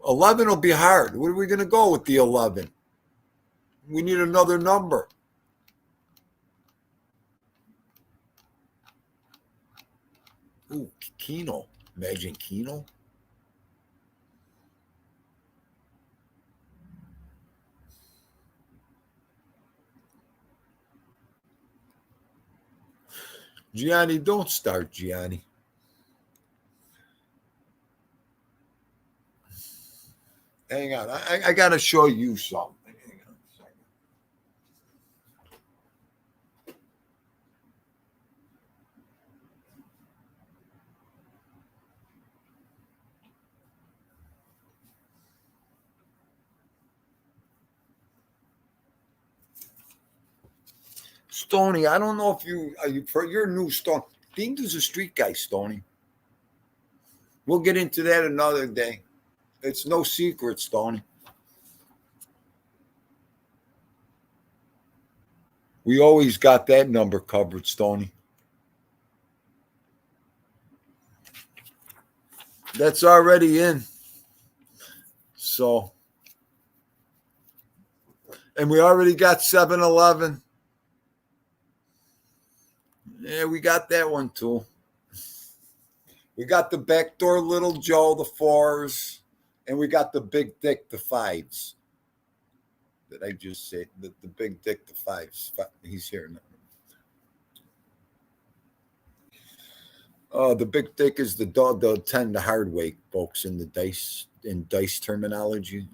11 will be hard. What are we gonna go with the 11? We need another number. Ooh, Keno. Imagine Keno. Gianni, don't start, Gianni. Hang on. I got to show you something. Hang on a second. Stoney, I don't know if you're new, Stone. Dingo's a street guy, Stoney. We'll get into that another day. It's no secret, Stoney. We always got that number covered, Stoney. That's already in. So, and we already got 7-Eleven. Yeah, we got that one too. We got the backdoor Little Joe, the 4s, and we got the big dick, the 5s. Did I just say the big dick, the 5s? He's here now. The big dick is the dog, the 10, the hard weight, folks, in dice terminology.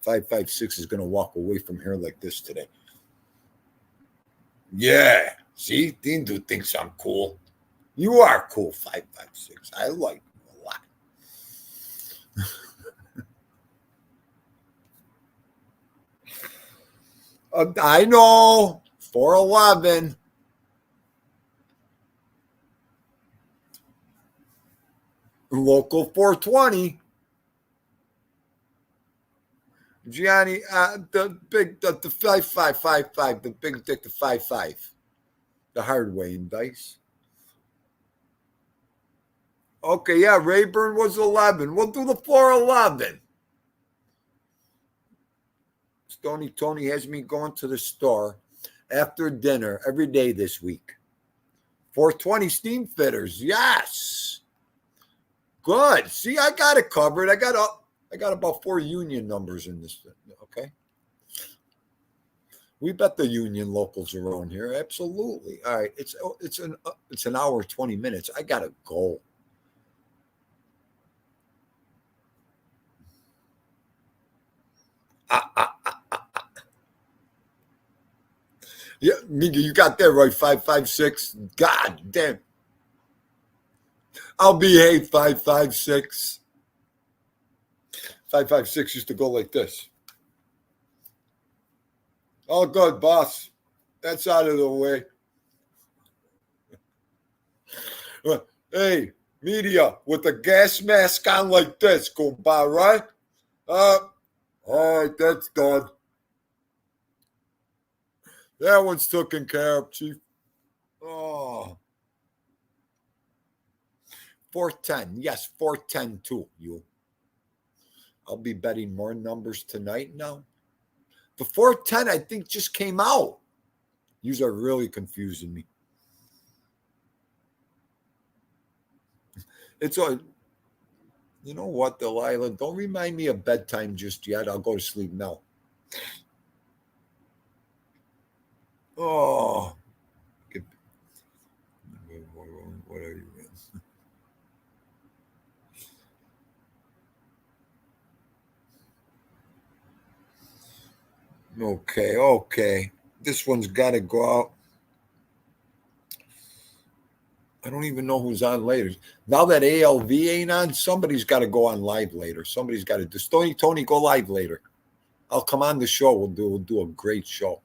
556 is going to walk away from here like this today. Yeah. See, Dindu thinks I'm cool. You are cool, 556. I like you a lot. I know. 411. Local 420. Gianni, the 5555, the big dick, the 55. The hard way in dice. Okay, yeah, Rayburn was 11. We'll do the 411. Stony Tony has me going to the store after dinner every day this week. 420 steam fitters, yes. Good. See, I got it covered. I got about 4 union numbers in this thing. Okay. We bet the union locals around here. Absolutely. All right. It's an hour, 20 minutes. I gotta go. Yeah, Mika, you got that right. 556. God damn. I'll behave. 556. 556 used to go like this. All good, boss. That's out of the way. Hey, media, with the gas mask on like this, go by, right? All right, that's done. That one's taken care of, Chief. Oh. 410. Yes, 410 too, you. I'll be betting more numbers tonight now. The 410, I think, just came out. You are really confusing me. It's a, you know what, Delilah? Don't remind me of bedtime just yet. I'll go to sleep now. Oh, what are you in? Okay. This one's got to go out. I don't even know who's on later. Now that ALV ain't on, somebody's got to go on live later. Somebody's got to do. Tony, go live later. I'll come on the show. We'll do a great show.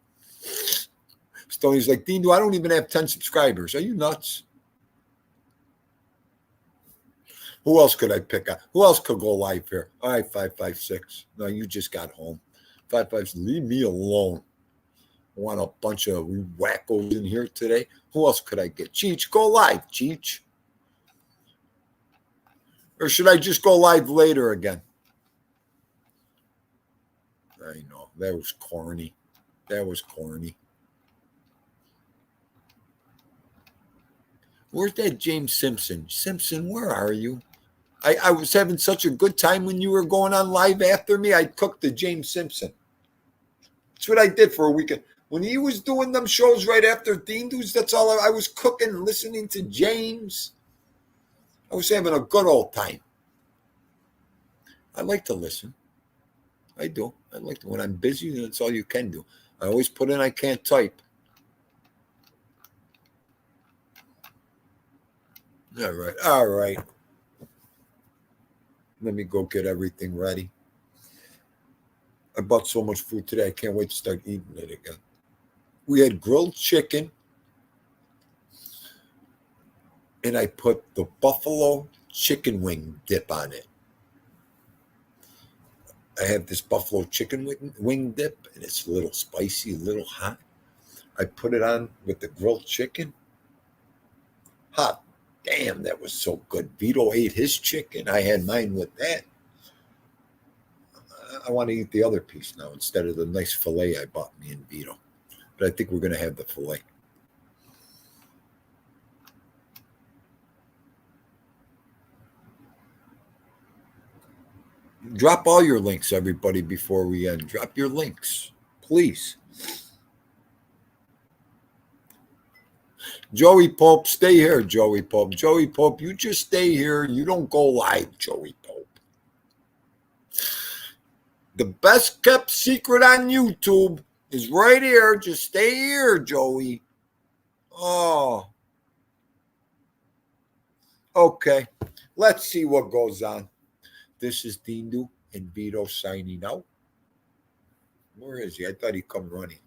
Stoney's like, Dean, I don't even have 10 subscribers. Are you nuts? Who else could I pick up? Who else could go live here? All right, 556. No, you just got home. 556, leave me alone. I want a bunch of wackos in here today. Who else could I get? Cheech, go live, Cheech. Or should I just go live later again? I know. That was corny. Where's that James Simpson? Simpson, where are you? I was having such a good time when you were going on live after me. I cooked the James Simpson. That's what I did for a weekend. When he was doing them shows right after Dean Dudes, that's all I was cooking, listening to James. I was having a good old time. I like to listen. I do. I like to. When I'm busy, that's all you can do. I always put in I can't type. All right. Let me go get everything ready. I bought so much food today, I can't wait to start eating it again. We had grilled chicken, and I put the buffalo chicken wing dip on it. I have this buffalo chicken wing dip, and it's a little spicy, a little hot. I put it on with the grilled chicken. Hot. Damn, that was so good. Vito ate his chicken. I had mine with that. I want to eat the other piece now instead of the nice filet I bought me and Vito. But I think we're going to have the filet. Drop all your links, everybody, before we end. Drop your links, please. Joey Pope, stay here, Joey Pope. Joey Pope, you just stay here. You don't go live, Joey Pope. The best kept secret on YouTube is right here. Just stay here, Joey. Oh. Okay. Let's see what goes on. This is Dindu and Vito signing out. Where is he? I thought he'd come running.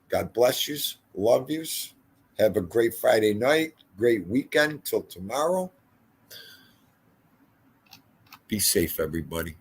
God bless yous. Love yous. Have a great Friday night. Great weekend till tomorrow. Be safe, everybody.